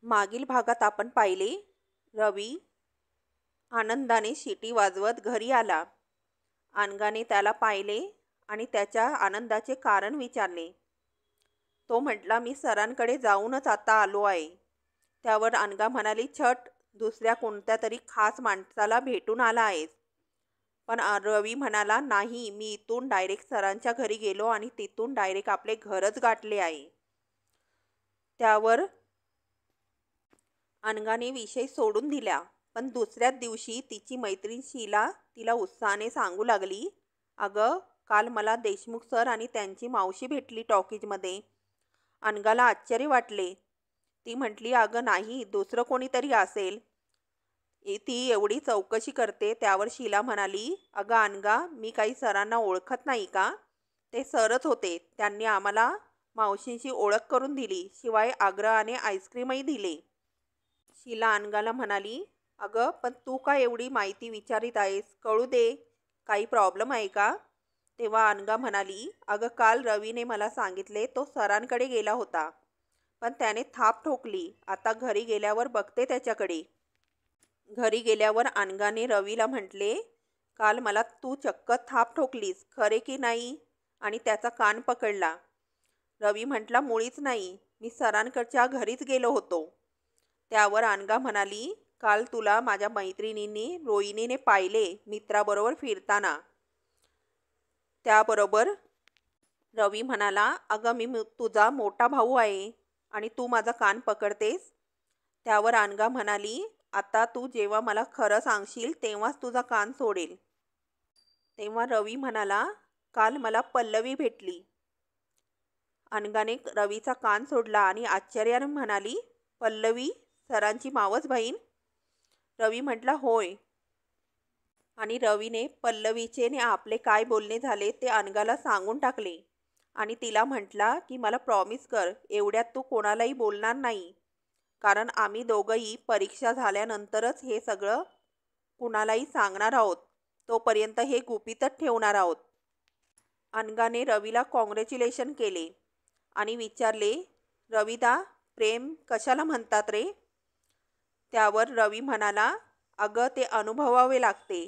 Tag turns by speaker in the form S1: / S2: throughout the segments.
S1: मागील भागात आपण पाहिले, रवी आनंदाने शिटी वाजवत घरी आला. अनघाने त्याला पाहिले आणि त्याच्या आनंदाचे कारण विचारले. तो म्हटला, मी सरांकडे जाऊनच आता आलो आहे. त्यावर अनघा म्हणाली, छट, दुसऱ्या कोणत्या तरी खास माणसाला भेटून आला आहेस. पण रवी म्हणाला, नाही, मी इथून डायरेक्ट सरांच्या घरी गेलो आणि तिथून डायरेक्ट आपले घरच गाठले आहे. त्यावर अनघाने विषय सोडून दिला. पण दुसऱ्याच दिवशी तिची मैत्रीण शीला तिला उत्साहाने सांगू लागली, अगं, काल मला देशमुख सर आणि त्यांची मावशी भेटली टॉकीजमध्ये. अनघाला आश्चर्य वाटले. ती म्हटली, अगं नाही, दुसरं कोणीतरी असेल. ती एवढी चौकशी करते. त्यावर शीला म्हणाली, अगं अनघा, मी काही सरांना ओळखत नाही का? ते सरच होते. त्यांनी आम्हाला मावशींची ओळख करून दिली, शिवाय आग्रहाने आईस्क्रीमही दिले. शीला अनघाला म्हणाली, अगं, पण तू का एवढी माहिती विचारित आहेस? कळू दे, काही प्रॉब्लेम आहे का? तेव्हा अनघा म्हणाली, अगं, काल रवीने मला सांगितले तो सरांकडे गेला होता, पण त्याने थाप ठोकली. आता घरी गेल्यावर बघते त्याच्याकडे. घरी गेल्यावर अनघाने रवीला म्हटले, काल मला तू चक्क थाप ठोकलीस, खरे की नाही? आणि त्याचा कान पकडला. रवी म्हटला, मुळीच नाही, मी सरांकडच्या घरीच गेलो होतो. त्यावर अनघा म्हणाली, काल तुला माझ्या मैत्रिणींनी रोहिणीने पाहिले मित्राबरोबर फिरताना. त्याबरोबर रवी म्हणाला, अगं, मी तुझा मोठा भाऊ आहे आणि तू माझा कान पकडतेस. त्यावर अनघा म्हणाली, आता तू जेव्हा मला खरं सांगशील तेव्हाच तुझा कान सोडेल. तेव्हा रवी म्हणाला, काल मला पल्लवी भेटली. अनघाने रवीचा कान सोडला आणि आश्चर्याने म्हणाली, पल्लवी, सरांची मावस बहीण? रवी म्हटला, होय. आणि रवीने पल्लवीचे ने आपले काय बोलणे झाले ते अनघाला सांगून टाकले आणि तिला म्हटला की मला प्रॉमिस कर, एवढ्यात तू कोणालाही बोलणार नाही, कारण आम्ही दोघंही परीक्षा झाल्यानंतरच हे सगळं कुणालाही सांगणार आहोत. तोपर्यंत हे गुपितच ठेवणार आहोत. अनघाने रवीला कॉंग्रॅच्युलेशन केले आणि विचारले, रविदा, प्रेम कशाला म्हणतात रे? त्यावर रवी म्हणाला, अगं, ते अनुभवावे लागते,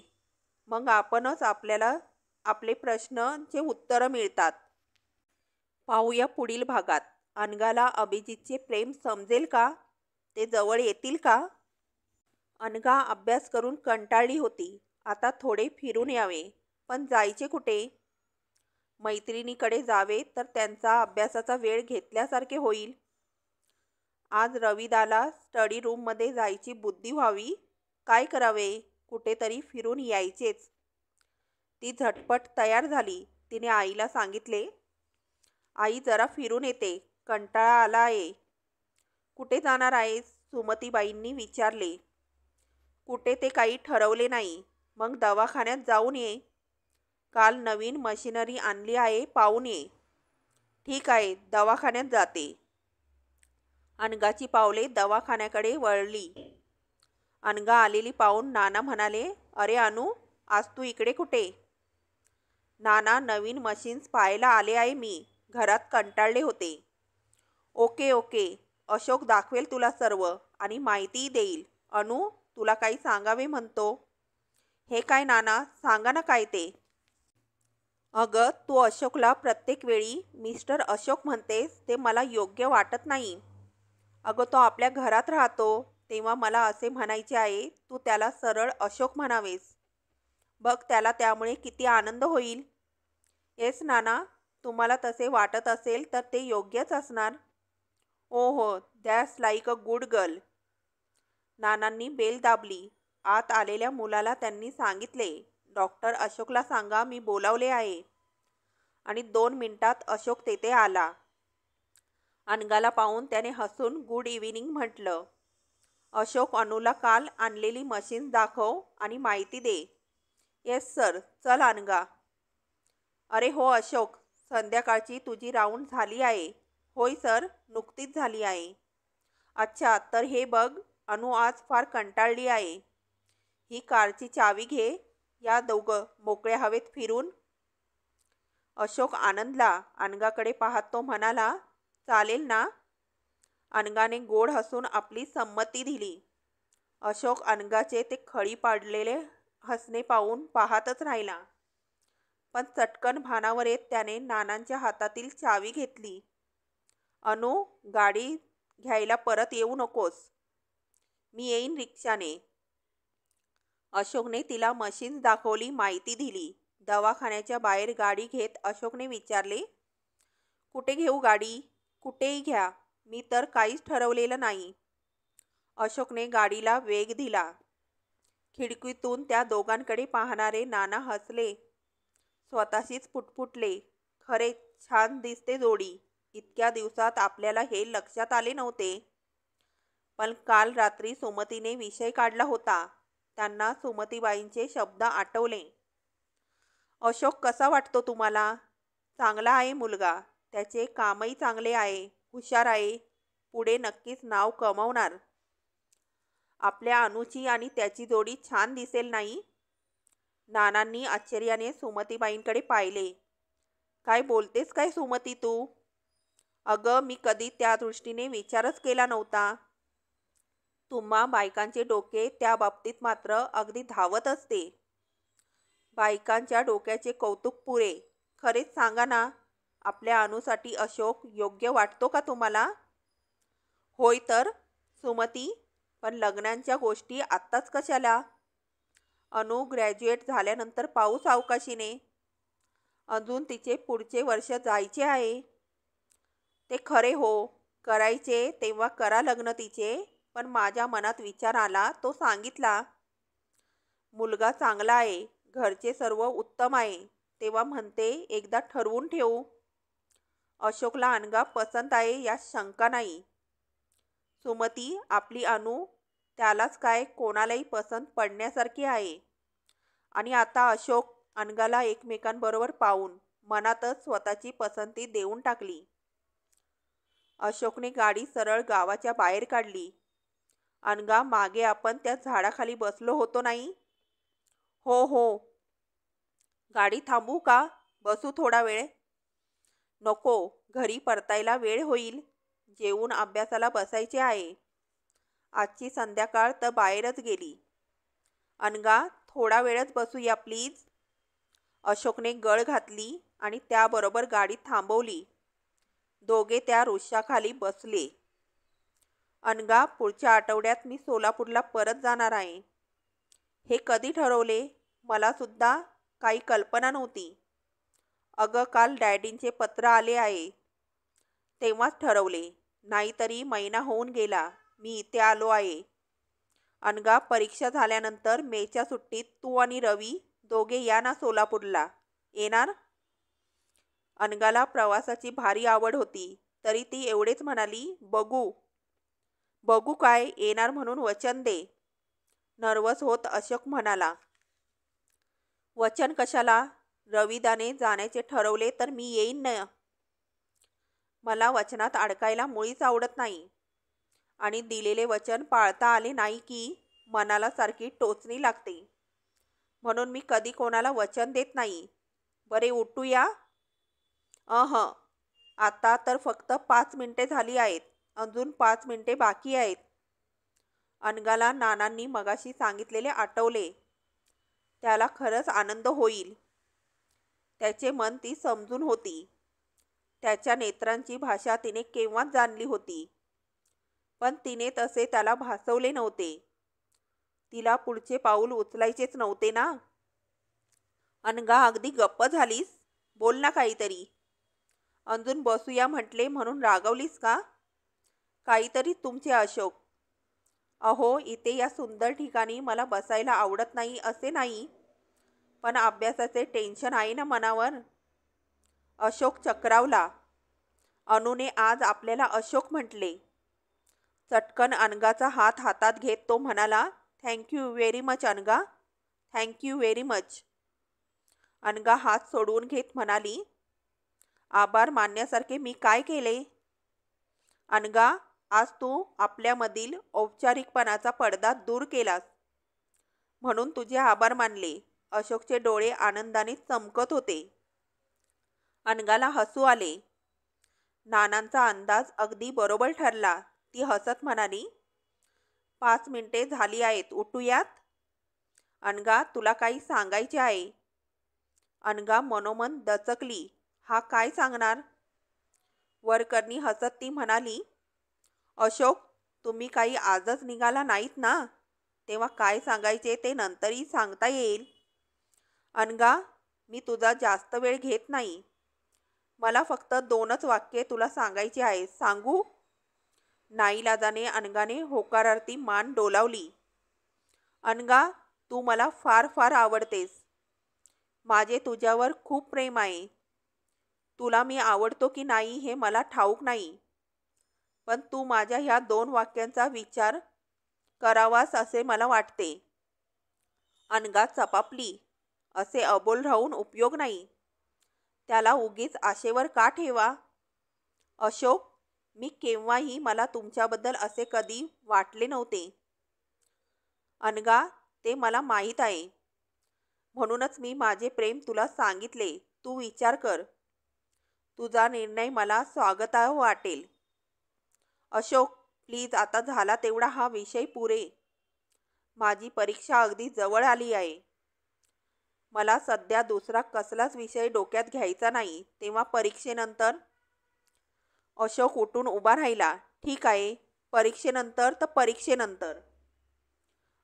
S1: मग आपणच आपल्याला आपले प्रश्नांचे उत्तरं मिळतात. पाहूया पुढील भागात. अनघाला अभिजितचे प्रेम समजेल का? ते जवळ येतील का? अनघा अभ्यास करून कंटाळली होती. आता थोडे फिरून यावे, पण जायचे कुठे? मैत्रिणीकडे जावे तर त्यांचा अभ्यासाचा वेळ घेतल्यासारखे होईल. आज रविदाला स्टडी रूममध्ये जायची बुद्धी व्हावी. काय करावे? कुठेतरी फिरून यायचेच. ती झटपट तयार झाली. तिने आईला सांगितले, आई, जरा फिरून येते, कंटाळा आला आहे. कुठे जाणार आहेस? सुमतीबाईंनी विचारले. कुठे ते काही ठरवले नाही. मग दवाखान्यात जाऊन ये. काल नवीन मशिनरी आणली आहे, पाहून ये. ठीक आहे, दवाखान्यात जाते. अनघाची पावले दवाखान्याकडे वळली. अनघा आलेली पाहून नाना म्हणाले, अरे अनु, आज तू इकडे कुठे? नाना, नवीन मशीन्स पाहायला आले आहे मी. घरात कंटाळले होते. ओके ओके, अशोक दाखवेल तुला सर्व आणि माहितीही देईल. अनु, तुला काही सांगावे म्हणतो. हे काय नाना, सांगा ना काय ते. अगं, तू अशोकला प्रत्येक वेळी मिस्टर अशोक म्हणतेस ते मला योग्य वाटत नाही. अगं, तो आपल्या घरात राहतो, तेव्हा मला असे म्हणायचे आहे, तू त्याला सरळ अशोक म्हणावेस. बघ, त्याला त्यामुळे किती आनंद होईल. येस नाना, तुम्हाला तसे वाटत असेल तर ते योग्यच असणार. ओ हो, that's like a good girl. नानांनी बेल दाबली. आत आलेल्या मुलाला त्यांनी सांगितले, डॉक्टर अशोकला सांगा मी बोलावले आहे. आणि 2 मिनिटात अशोक तेथे आला. अनघाला पाहून त्याने हसून गुड इव्हिनिंग म्हटलं. अशोक, अनुला काल आणलेली मशीन दाखव आणि माहिती दे. येस सर, चल अनघा. अरे हो अशोक, संध्याकाळची तुझी राऊंड झाली आहे? होय सर, नुकतीच झाली आहे. अच्छा, तर हे बघ, अनु आज फार कंटाळली आहे. ही कारची चावी घे. या दोघं मोकळ्या हवेत फिरून. अशोक आनंदला. अनघाकडे पाहत तो म्हणाला, चालेल ना? अनघाने गोड हसून आपली संमती दिली. अशोक अनघाचे ते खळी पाडलेले हसणे पाहून पाहतच राहिला. पण चटकन भानावर येत त्याने नानांच्या हातातील चावी घेतली. अनु, गाडी घ्यायला परत येऊ नकोस. मी येईन रिक्षाने. अशोकने तिला मशीन दाखवली, माहिती दिली. दवाखान्याच्या बाहेर गाडी घेत अशोकने विचारले, कुठे घेऊ गाडी? कुठेही घ्या, मी तर काहीच ठरवलेलं नाही. अशोकने गाडीला वेग दिला. खिडकीतून त्या दोघांकडे पाहणारे नाना हसले. स्वतःशीच पुटपुटले, खरे छान दिसते जोडी. इतक्या दिवसात आपल्याला हे लक्षात आले नव्हते. पण काल रात्री सुमतीने विषय काढला होता. त्यांना सुमतीबाईंचे शब्द आठवले. अशोक कसा वाटतो तुम्हाला? चांगला आहे मुलगा. त्याचे कामही चांगले आहे, हुशार आहे. पुढे नक्कीच नाव कमावणार. आपल्या अनुची आणि त्याची जोडी छान दिसेल नाही? नानांनी आश्चर्याने सुमतीबाईंकडे पाहिले. काय बोलतेस काय सुमती तू? अगं, मी कधी त्या दृष्टीने विचारच केला नव्हता. तुम्हा बायकांचे डोके त्या बाबतीत मात्र अगदी धावत असते. बायकांच्या डोक्याचे कौतुक पुरे. खरेच सांगा ना, आपल्या अनुसाठी अशोक योग्य वाटतो का तुम्हाला? होय तर सुमती, पण लग्नांच्या गोष्टी आत्ताच कशाला? अनु ग्रॅज्युएट झाल्यानंतर पाहू सावकाशीने. अजून तिचे पुढचे वर्ष जायचे आहे. ते खरे हो, करायचे तेव्हा करा लग्न तिचे. पण माझ्या मनात विचार आला तो सांगितला. मुलगा चांगला आहे, घरचे सर्व उत्तम आहे, तेव्हा म्हणते एकदा ठरवून ठेवू. अशोकला अनघा पसंत आहे यात शंका नाही. सुमती, आपली अनु त्यालाच काय कोणालाही पसंत पडण्यासारखी आहे. आणि आता अशोक अनघाला एकमेकांबरोबर पाहून मनातच स्वतःची पसंती देऊन टाकली. अशोकने गाडी सरळ गावाच्या बाहेर काढली. अनघा, मागे आपण त्या झाडाखाली बसलो होतो नाही? हो हो. गाडी थांबवू का? बसू थोडा वेळ? नको, घरी परतायला वेळ होईल. जेवून अभ्यासाला बसायचे आहे. आजची संध्याकाळ तर बाहेरच गेली. अनघा, थोडा वेळच बसूया प्लीज. अशोकने गळ घातली आणि त्याबरोबर गाडी थांबवली. दोघे त्या वृक्षाखाली बसले. अनघा, पुढच्या आठवड्यात मी सोलापूरला परत जाणार आहे. हे कधी ठरवले? मला सुद्धा काही कल्पना नव्हती. अगं, काल डॅडींचे पत्र आले आहे, तेव्हाच ठरवले. नाहीतरी महिना होऊन गेला मी इथे आलो आहे. अनघा, परीक्षा झाल्यानंतर मेच्या सुट्टीत तू आणि रवी दोघे या ना सोलापूरला. येणार? अनघाला प्रवासाची भारी आवड होती, तरी ती एवढेच म्हणाली, बघू. बघू काय, येणार म्हणून वचन दे. नर्वस होत अशोक म्हणाला. वचन कशाला? रविदाने जाण्याचे ठरवले तर मी येईन ना. मला वचनात अडकायला मुळीच आवडत नाही. आणि दिलेले वचन पाळता आले नाही की मनाला सारखी टोचणी लागते. म्हणून मी कधी कोणाला वचन देत नाही. बरे, उठूया? आता तर फक्त 5 मिनिटे झाली आहेत. अजून 5 मिनिटे बाकी आहेत. अनघाला नानांनी मगाशी सांगितलेले आठवले. त्याला खरंच आनंद होईल. त्याचे मन ती समजून होती. त्याच्या नेत्रांची भाषा तिने केव्हाच जाणली होती. पण तिने तसे त्याला भासवले नव्हते. तिला पुढचे पाऊल उचलायचेच नव्हते ना. अनघा, अगदी गप्प झालीस? बोल ना काहीतरी. अजून बसूया म्हटले म्हणून रागवलीस का? काहीतरी तुमचे अशोक. अहो, इथे या सुंदर ठिकाणी मला बसायला आवडत नाही असे नाही, पण अभ्यासाचे टेन्शन आहे ना मनावर. अशोक चक्रावला. अनुने आज आपल्याला अशोक म्हटले. चटकन अनघाचा हात हातात घेत तो म्हणाला, thank you very much Anagha, thank you very much. Anagha हात सोडवून घेत म्हणाली, आभार मानण्यासारखे मी काय केले? अनघा, आज तू आपल्यामधील औपचारिकपणाचा पडदा दूर केलास म्हणून तुझे आभार मानले. अशोकचे डोळे आनंदाने चमकत होते. अनघाला हसू आले. नानांचा अंदाज अगदी बरोबर ठरला. ती हसत म्हणाली, 5 मिनिटे झाली आहेत, उठूयात. अनघा, तुला काही सांगायचे आहे. अनघा मनोमन दचकली. हा काय सांगणार? वरकरणी हसत ती म्हणाली, अशोक, तुम्ही काही आजच निघाला नाहीत ना, तेव्हा काय सांगायचे ते नंतरही सांगता येईल. अनघा, मी तुझा जास्त वेळ घेत नाही. मला फक्त 2च वाक्ये तुला सांगायची आहेत. सांगू? नाईलाजाने अनघाने होकारार्थी मान डोलावली. अनघा, तू मला फार फार आवडतेस. माझे तुझ्यावर खूप प्रेम आहे. तुला मी आवडतो की नाही हे मला ठाऊक नाही, पण तू माझ्या ह्या 2 वाक्यांचा विचार करावास असे मला वाटते. अनघा चपापली. असे अबोल राहून उपयोग नाही. त्याला उगीच आशेवर का ठेवा? अशोक, मी केव्हाही मला तुमच्याबद्दल असे कधी वाटले नव्हते. अनघा, ते मला माहीत आहे. म्हणूनच मी माझे प्रेम तुला सांगितले. तू विचार कर. तुझा निर्णय मला स्वागतार्ह वाटेल. अशोक, प्लीज, आता झाला तेवढा हा विषय पुरे. माझी परीक्षा अगदी जवळ आली आहे. मला सध्या दुसरा कसलाच विषय डोक्यात घ्यायचा नाही. तेव्हा परीक्षेनंतर. अशोक उठून उभा राहिला. ठीक आहे, परीक्षेनंतर तर परीक्षेनंतर.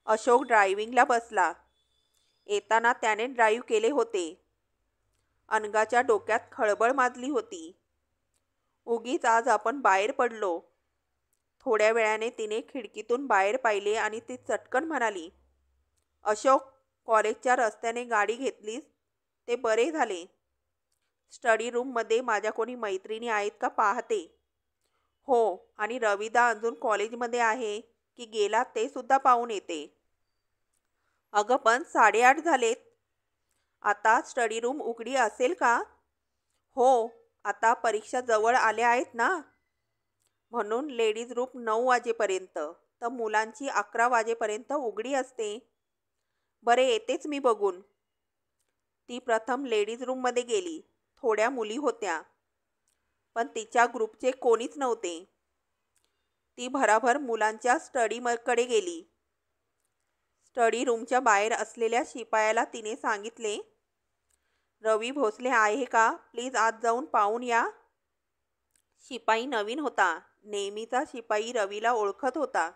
S1: अशोक ड्रायव्हिंगला बसला. येताना त्याने ड्राईव्ह केले होते. अनघाच्या डोक्यात खळबळ माजली होती. उगीच आज आपण बाहेर पडलो. थोड्या वेळाने तिने खिडकीतून बाहेर पाहिले आणि ती चटकन म्हणाली, अशोक, कॉलेजच्या रस्त्याने गाडी घेतलीस ते बरे झाले. स्टडी रूममध्ये माझ्या कोणी मैत्रिणी आहेत का पाहते. हो, आणि रविदा अजून कॉलेजमध्ये आहे की गेला ते सुद्धा पाहून येते. अगं, पण 8:30 झालेत. आता स्टडी रूम उघडी असेल का? हो, आता परीक्षा जवळ आल्या आहेत ना, म्हणून लेडीज रूम 9 वाजेपर्यंत तर मुलांची 11 वाजेपर्यंत उघडी असते. बरे, येतेच मी बघून. ती प्रथम लेडीज रूममध्ये गेली. थोड्या मुली होत्या, पण तिच्या ग्रुपचे कोणीच नव्हते. ती भराभर मुलांच्या स्टडीकडे गेली. स्टडी रूमच्या बाहेर असलेल्या शिपायाला तिने सांगितले, रवी भोसले आहे का? प्लीज आत जाऊन पाहून या. शिपाई नवीन होता. नेहमीचा शिपाई रवीला ओळखत होता.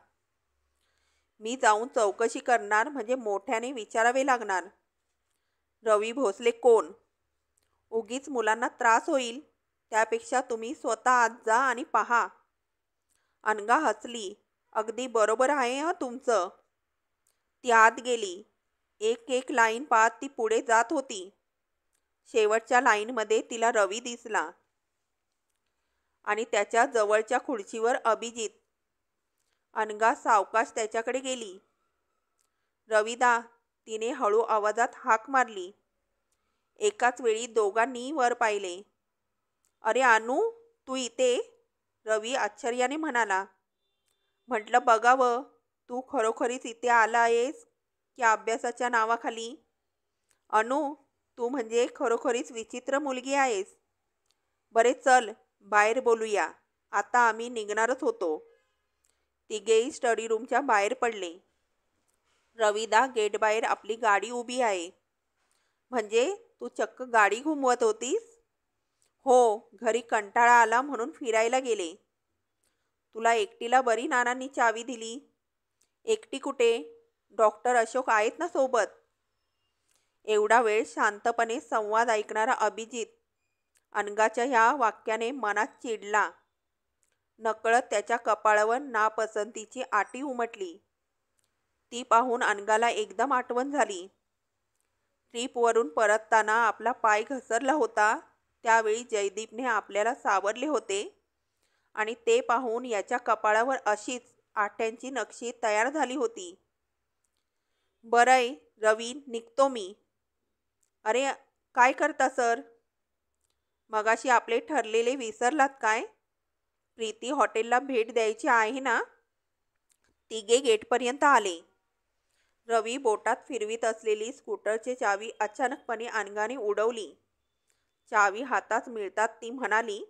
S1: मी जाऊन चौकशी करणार म्हणजे मोठ्याने विचारावे लागणार. रवी भोसले कोण? उगीच मुलांना त्रास होईल. त्यापेक्षा तुम्ही स्वतः आत जा आणि पहा. अनघा हसली. अगदी बरोबर आहे हं तुमचं. ती आत गेली. एक एक लाईन पाहत ती पुढे जात होती. शेवटच्या लाईनमध्ये तिला रवी दिसला आणि त्याच्या जवळच्या खुर्चीवर अभिजित. अनघा सावकाश त्याच्याकडे गेली. रविदा, तिने हळू आवाजात हाक मारली. एकाच वेळी दोघांनी वर पाहिले. अरे अनु, तू इथे? रवी आश्चर्याने म्हणाला. म्हटलं बघावं, तू खरोखरीच इथे आला आहेस की अभ्यासाच्या नावाखाली? अनु, तू म्हणजे खरोखरीच विचित्र मुलगी आहेस. बरे चल, बाहेर बोलूया. आता आम्ही निघणारच होतो. तिघेही स्टडी रूमच्या बाहेर पडले. रविदा गेटबाहेर आपली गाडी उभी आहे. म्हणजे तू चक्क गाडी घुमवत होतीस? हो, घरी कंटाळा आला म्हणून फिरायला गेले. तुला एकटीला बरी नानांनी चावी दिली. एकटी कुठे? डॉक्टर अशोक आहेत ना सोबत. एवढा वेळ शांतपणे संवाद ऐकणारा अभिजित अनघाच्या ह्या वाक्याने मनात चिडला. नकळत त्याच्या कपाळावर नापसंतीची आटी उमटली. ती पाहून अनघाला एकदम आठवण झाली. ट्रीपवरून परतताना आपला पाय घसरला होता, त्यावेळी जयदीपने आपल्याला सावरले होते आणि ते पाहून याच्या कपाळावर अशीच आठ्यांची नक्षी तयार झाली होती. बरंय रवी, निघतो मी. अरे काय करता सर? मगाशी आपले ठरलेले विसरलात काय? प्रीती हॉटेलला भेट द्यायची आहे ना? तिघे गेटपर्यंत आले. रवी बोटात फिरवीत असलेली स्कूटरची चावी अचानकपणे अनघाने उडवली. चावी हातात मिळतात ती म्हणाली,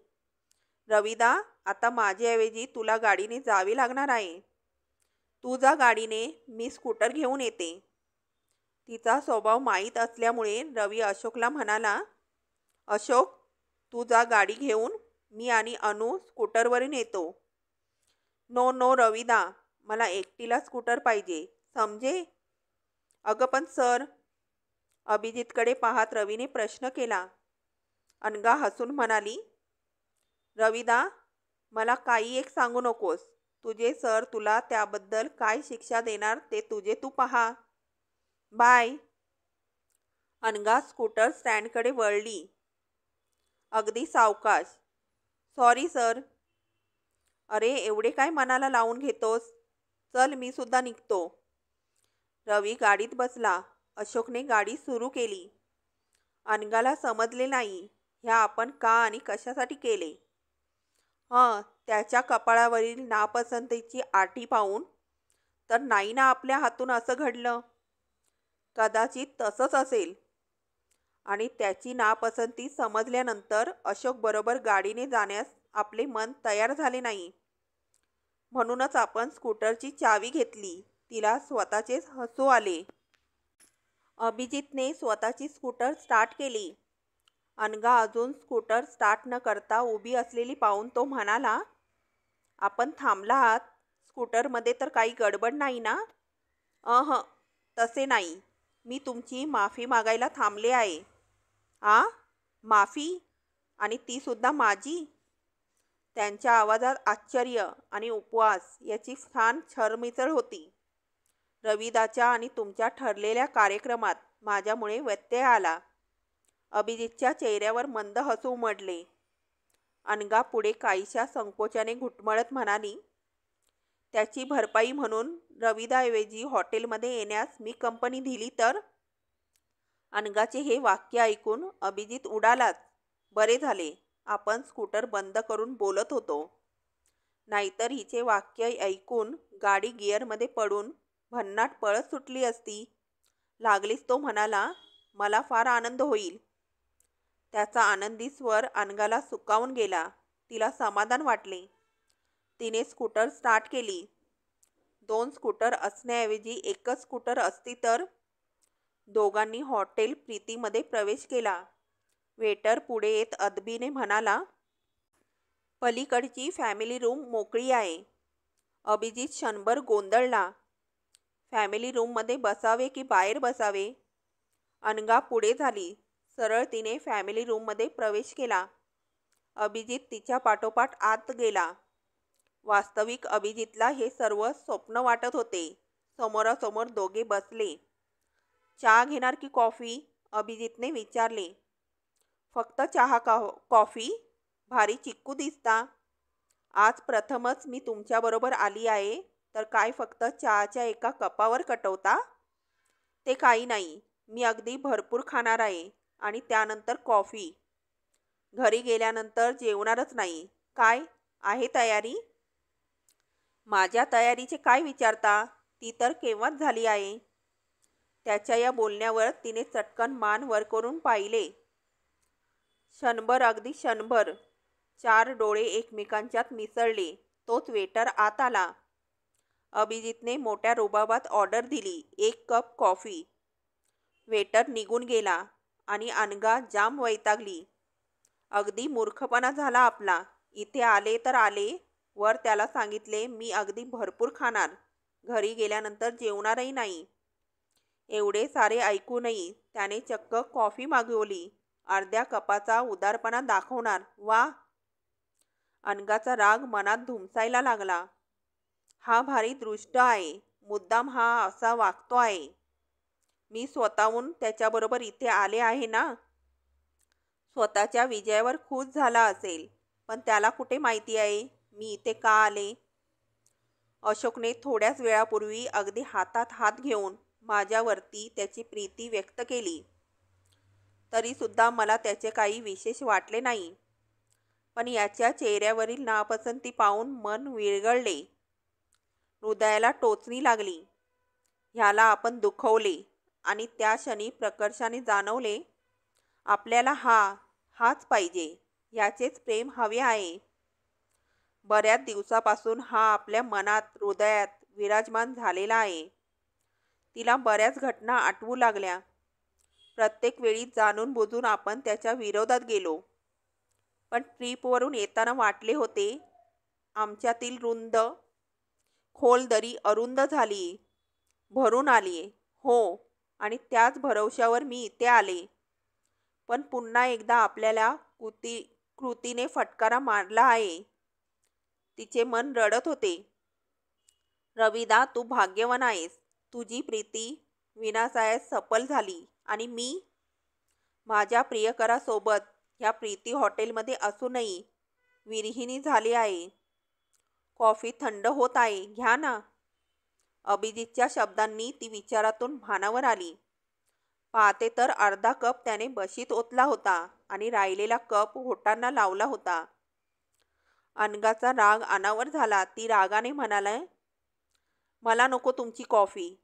S1: रविदा, आता माझ्याऐवजी तुला गाडीने जावे लागणार आहे. तू जा गाडीने, मी स्कूटर घेऊन येते. तिचा स्वभाव माहीत असल्यामुळे रवी अशोकला म्हणाला, अशोक, तू जा गाडी घेऊन, मी आणि अनु स्कूटरवरून येतो. नो नो रविदा, मला एकटीला स्कूटर पाहिजे, समजे. अगं पण सर, अभिजितकडे पाहत रवीने प्रश्न केला. अनघा हसून म्हणाली, रविदा, मला काही एक सांगू नकोस. तुझे सर तुला त्याबद्दल काय शिक्षा देणार ते तुझे तू पहा. बाय. अनघा स्कूटर स्टँडकडे वळली. अगदी सावकाश. Sorry sir. अरे एवढे काय मनाला लावून घेतोस. चल मी सुद्धा निघतो. रवी गाडीत बसला. अशोकने गाडी सुरू केली. अनघाला समजले नाही ह्या आपण का आणि कशासाठी केले. त्याच्या कपाळावरील नापसंतीची आठी पाहून तर नाही ना आपल्या हातून असं घडलं. कदाचित तसंच असेल. आणि त्याची नापसंती समजल्यानंतर अशोक बरोबर गाडीने जाण्यास आपले मन तयार झाले नाही. म्हणूनच आपण स्कूटरची चावी घेतली. तिला स्वतःचेच हसू आले. अभिजितने स्वतःची स्कूटर स्टार्ट केली. अनघा अजून स्कूटर स्टार्ट न करता उभी असलेली पाहून तो म्हणाला, आपण थांबला आहात. स्कूटरमध्ये तर काही गडबड नाही ना. तसे नाही. मी तुमची माफी मागायला थांबले आहे. माफी? आणि ती सुद्धा माझी? त्यांच्या आवाजात आश्चर्य आणि उपवास याची छान छरमिचळ होती. रविदाच्या आणि तुमच्या ठरलेल्या कार्यक्रमात माझ्यामुळे व्यत्यय आला. अभिजितच्या चेहऱ्यावर मंद हसू उमटले. अनघा पुढे काहीशा संकोचाने घुटमळत म्हणाली, त्याची भरपाई म्हणून रविदाऐवजी हॉटेलमध्ये येण्यास मी कंपनी दिली तर? अनघाचे हे वाक्य ऐकून अभिजित उडालाच. बरे झाले आपण स्कूटर बंद करून बोलत होतो. नाहीतर हिचे वाक्य ऐकून गाडी गिअरमध्ये पडून भन्नाट पळत सुटली असती. लागलीच तो म्हणाला, मला फार आनंद होईल. त्याचा आनंदी स्वर अनघाला सुकावून गेला. तिला समाधान वाटले. तिने स्कूटर स्टार्ट केली. 2 स्कूटर असण्याऐवजी एकच स्कूटर असती तर? दोघांनी हॉटेल प्रीतीमध्ये प्रवेश केला. वेटर पुढे येत अदबीने म्हणाला, पलीकडची फॅमिली रूम मोकळी आहे. अभिजित क्षणभर गोंधळला. फॅमिली रूममध्ये बसावे की बाहेर बसावे? अनघा पुढे झाली. सरळ तिने फॅमिली रूममध्ये प्रवेश केला. अभिजित तिच्या पाठोपाठ आत गेला. वास्तविक अभिजितला हे सर्व स्वप्न वाटत होते. समोरासमोर दोघे बसले. चहा घेणार की कॉफी? अभिजितने विचारले. फक्त चहा कॉफी? भारी चिक्कू दिसता. आज प्रथमच मी तुमच्याबरोबर आली आहे, तर काय फक्त चहाच्या एका कपावर कटवता? ते काही नाही. मी अगदी भरपूर खाणार आहे आणि त्यानंतर कॉफी. घरी गेल्यानंतर जेवणारच नाही. काय आहे तयारी? माझ्या तयारीचे काय विचारता? ती तर केव्हाच झाली आहे. त्याच्या या बोलण्यावर तिने चटकन मान वर करून पाहिले. क्षणभर, अगदी क्षणभर 4 डोळे एकमेकांच्यात मिसळले. तोच वेटर आत आला. अभिजितने मोठ्या रुबाबात ऑर्डर दिली. 1 कप कॉफी. वेटर निघून गेला आणि अनघा जाम वैतागली. अगदी मूर्खपणा झाला आपला. इथे आले तर आले, वर त्याला सांगितले मी अगदी भरपूर खाणार, घरी गेल्यानंतर जेवणारही नाही. एवढे सारे ऐकूनही त्याने चक्क कॉफी मागवली. अर्ध्या कपाचा उदारपणा दाखवणार. वा. अनघाचा राग मनात धुमसायला लागला. हा भारी दृष्ट आहे. मुद्दाम हा असा वागतो आहे. मी स्वतःहून त्याच्याबरोबर इथे आले आहे ना. स्वतःच्या विजयावर खुश झाला असेल, पण त्याला कुठे माहिती आहे मी इथे का आले. अशोकने थोड्याच वेळापूर्वी अगदी हातात हात घेऊन माझ्यावरती त्याची प्रीती व्यक्त केली. तरीसुद्धा मला त्याचे काही विशेष वाटले नाही. पण याच्या चेहऱ्यावरील नापसंती पाहून मन विरघळले. हृदयाला टोचणी लागली. ह्याला आपण दुखवले आणि त्या क्षणी प्रकर्षाने जाणवले, आपल्याला हाच पाहिजे. याचेच प्रेम हवे आहे. बऱ्याच दिवसापासून हा आपल्या मनात हृदयात विराजमान झालेला आहे. तिला बऱ्याच घटना आठवू लागल्या. प्रत्येक वेळी जाणून बुजून आपण त्याच्या विरोधात गेलो. पण ट्रीपवरून येताना वाटले होते आमच्यातील रुंद खोल दरी अरुंद झाली, भरून आली. हो, आणि त्याच भरवशावर मी इथे आले. पण पुन्हा एकदा आपल्याला कृतीने फटकारा मारला आहे. तिचे मन रडत होते. रविदा, तू भाग्यवान आहेस. तुझी प्रीती विनासायास सफल झाली आणि मी माझ्या प्रियकरासोबत ह्या प्रीती हॉटेलमध्ये असूनही विरहिणी झाली आहे. कॉफी थंड होत आहे, घ्या ना. अभिजितच्या शब्दांनी ती विचारातून भानावर आली. पाहते तर अर्धा कप त्याने बशीत ओतला होता आणि राहिलेला कप ओठांना लावला होता. अनघाचा राग अनावर झाला. ती रागाने म्हणाली, मला नको तुमची कॉफी.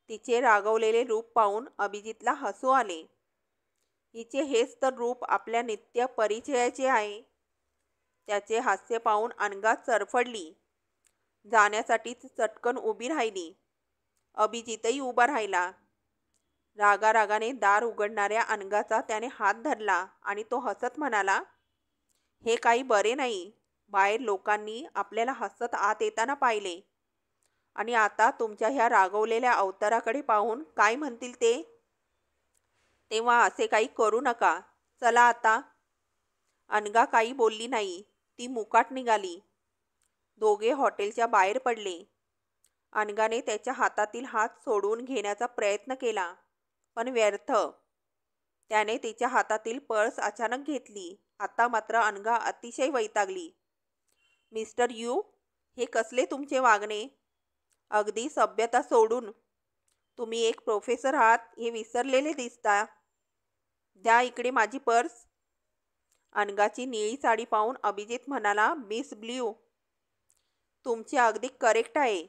S1: तिचे रागवलेले रूप पाहून अभिजितला हसू आले. हिचे हेच तर रूप आपल्या नित्य परिचयाचे आहे. त्याचे हास्य पाहून अनघा चरफडली. जाण्यासाठीच चटकन उभी राहिली. अभिजितही उभा राहिला. रागारागाने दार उघडणाऱ्या अनघाचा त्याने हात धरला आणि तो हसत म्हणाला, हे काही बरे नाही. बाहेर लोकांनी आपल्याला हसत आत येताना पाहिले आणि आता तुमच्या ह्या रागवलेल्या अवताराकडे पाहून काय म्हणतील ते? तेव्हा असे काही करू नका. चला आता. अनघा काही बोलली नाही. ती मुकाट निघाली. दोघे हॉटेलच्या बाहेर पडले. अनघाने त्याच्या हातातील हात सोडवून घेण्याचा प्रयत्न केला, पण व्यर्थ. त्याने तिच्या हातातील पर्स अचानक घेतली. आता मात्र अनघा अतिशय वैतागली. मिस्टर यू, हे कसले तुमचे वागणे? अगदी सभ्यता सोडून तुम्ही एक प्रोफेसर आहात हे विसरलेले दिसता. द्या इकडे माझी पर्स. अनघाची निळी साडी पाहून अभिजित म्हणाला, मिस ब्ल्यू, तुमचे अगदी करेक्ट आहे.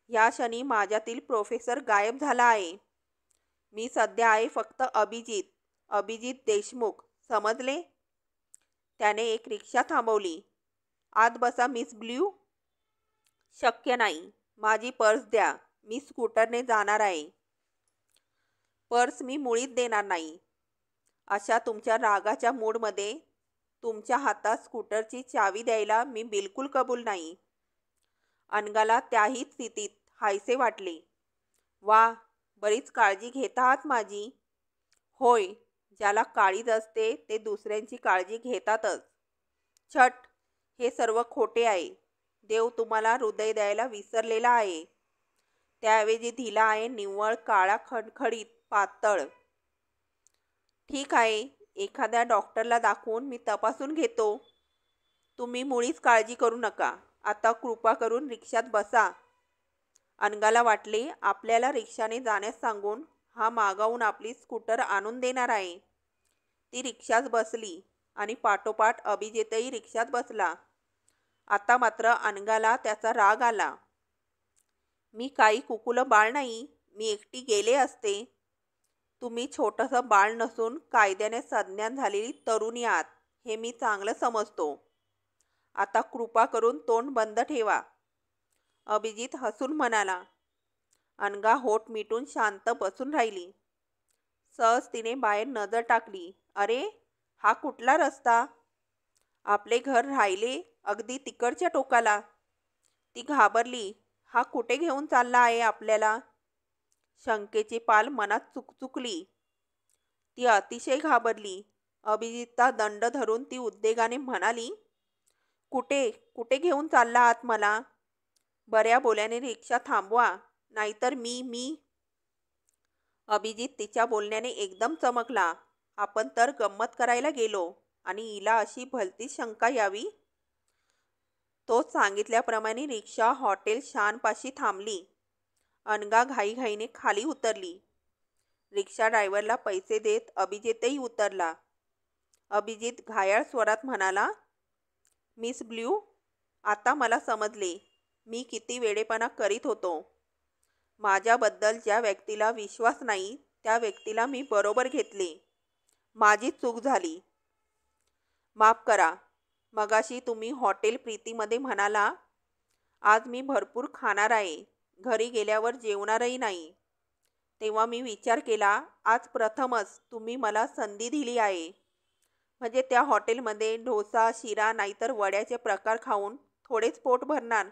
S1: या क्षणी माझ्यातील प्रोफेसर गायब झाला आहे. मी सध्या आहे फक्त अभिजित देशमुख, समजले? त्याने एक रिक्षा थांबवली. आत बसा मिस ब्ल्यू. शक्य नाही. माझी पर्स द्या. मी स्कूटरने जाणार आहे. पर्स मी मुळीच देणार नाही. अशा तुमच्या रागाच्या मूडमध्ये तुमच्या हातात स्कूटरची चावी द्यायला मी बिलकुल कबूल नाही. अनघाला त्याही स्थितीत हायसे वाटले. वा, बरीच काळजी घेत आहात माझी. होय, ज्याला काळीज असते ते दुसऱ्यांची काळजी घेतातच. छट, हे सर्व खोटे आहे. देव तुम्हाला हृदय द्यायला विसरलेला आहे. त्याऐवजी दिला आहे निव्वळ काळा खडखडीत पातळ. ठीक आहे, एखाद्या डॉक्टरला दाखवून मी तपासून घेतो. तुम्ही मुळीच काळजी करू नका. आता कृपा करून रिक्षात बसा. अनघाला वाटले आपल्याला रिक्षाने जाण्यास सांगून हा मागाहून आपली स्कूटर आणून देणार आहे. ती रिक्षात बसली आणि पाठोपाठ अभिजितही रिक्षात बसला. आता मात्र अनघाला त्याचा राग आला. मी काही कुकुलं बाळ नाही. मी एकटी गेले असते. तुम्ही छोटंसं बाळ नसून कायद्याने सज्ञान झालेली तरुणी आहात हे मी चांगलं समजतो. आता कृपा करून तोंड बंद ठेवा. अभिजित हसून म्हणाला. अनघा होठ मिटून शांत बसून राहिली. सहज तिने बाहेर नजर टाकली. अरे, हा कुठला रस्ता? आपले घर राहिले अगदी तिकडच्या टोकाला. ती घाबरली. हा कुठे घेऊन चालला आहे आपल्याला? शंकेची पाल मनात चुकचुकली. ती अतिशय घाबरली. अभिजितचा दंड धरून ती उद्वेगाने म्हणाली, कुठे कुठे घेऊन चालला आहात मला? बऱ्या बोल्याने रिक्षा थांबवा, नाहीतर मी अभिजित तिच्या बोलण्याने एकदम चमकला. आपण तर गंमत करायला गेलो आणि हिला अशी भलतीच शंका यावी. तो सांगितल्याप्रमाणे रिक्षा हॉटेल शानपाशी थांबली. अनघा घाईघाईने खाली उतरली. रिक्षा ड्रायव्हरला पैसे देत अभिजितही उतरला. अभिजित घायाळ स्वरात म्हणाला, मिस ब्ल्यू, आता मला समजले मी किती वेडेपणा करीत होतो. माझ्याबद्दल ज्या व्यक्तीला विश्वास नाही त्या व्यक्तीला मी बरोबर घेतले. माझी चूक झाली. माफ करा. मगाशी तुम्ही हॉटेल प्रीतीमध्ये म्हणाला, आज मी भरपूर खाणार आहे, घरी गेल्यावर जेवणारही नाही. तेव्हा मी विचार केला, आज प्रथमच तुम्ही मला संधी दिली आहे. म्हणजे त्या हॉटेलमध्ये डोसा, शिरा नाहीतर वड्याचे प्रकार खाऊन थोडेच पोट भरणार.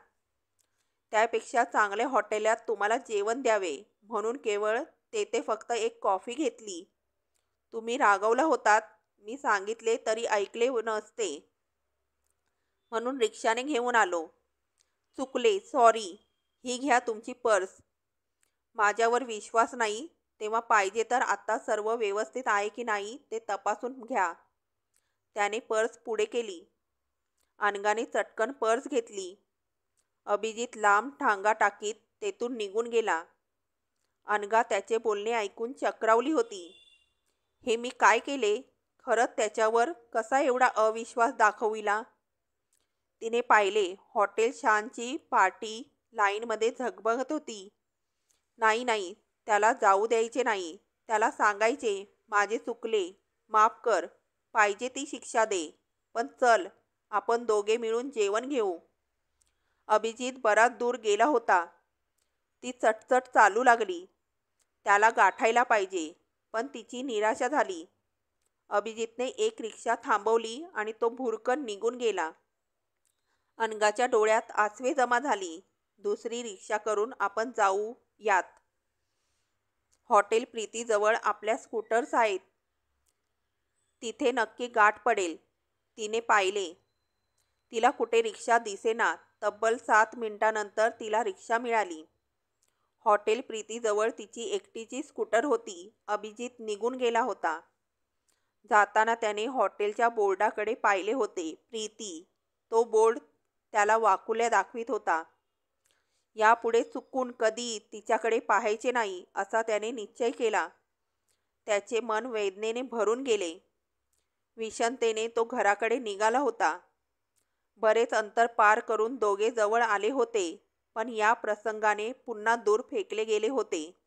S1: त्यापेक्षा चांगल्या हॉटेलात तुम्हाला जेवण द्यावे म्हणून केवळ तेथे फक्त एक कॉफी घेतली. तुम्ही रागवला होतात, मी सांगितले तरी ऐकले नसते, म्हणून रिक्षाने घेऊन आलो. चुकले, सॉरी. ही घ्या तुमची पर्स. माझ्यावर विश्वास नाही तेव्हा पाहिजे तर आता सर्व व्यवस्थित आहे की नाही ते तपासून घ्या. त्याने पर्स पुढे केली. अनघाने चटकन पर्स घेतली. अभिजित लांब ठांगा टाकीत तेथून निघून गेला. अनघा त्याचे बोलणे ऐकून चक्रावली होती. हे मी काय केले? खरंच त्याच्यावर कसा एवढा अविश्वास दाखविला? तिने पाहिले, हॉटेल शानची पार्टी लाईनमध्ये झगमगत होती. नाही नाही, त्याला जाऊ द्यायचे नाही. त्याला सांगायचे, माझे चुकले, माफ कर, पाहिजे ती शिक्षा दे, पण चल आपण दोघे मिळून जेवण घेऊ. अभिजित बराच दूर गेला होता. ती चटचट चालू लागली. त्याला गाठायला पाहिजे, पण तिची निराशा झाली. अभिजितने एक रिक्षा थांबवली आणि तो भुरकन निघून गेला. अनघाच्या डोळ्यात आसवे जमा झाली. दुसरी रिक्षा करून आपण जाऊ यात. हॉटेल प्रीतीजवळ आपल्या स्कूटर्स आहेत. तिथे नक्की गाठ पडेल. तिने पाहिले. तिला कुठे रिक्षा दिसेना. तब्बल 7 मिनिटांनंतर तिला रिक्षा मिळाली. हॉटेल प्रीतीजवळ तिची एकटीची स्कूटर होती. अभिजित निघून गेला होता. जाताना त्याने हॉटेलच्या बोर्डाकडे पाहिले होते. प्रीती. तो बोर्ड त्याला वाकुल्या दाखवित होता. यापुढे चुकून कधी तिच्याकडे पाहायचे नाही असा त्याने निश्चय केला. त्याचे मन वेदनेने भरून गेले. विषणतेने तो घराकडे निघाला होता. बरेच अंतर पार करून दोघे जवळ आले होते, पण या प्रसंगाने पुन्हा दूर फेकले गेले होते.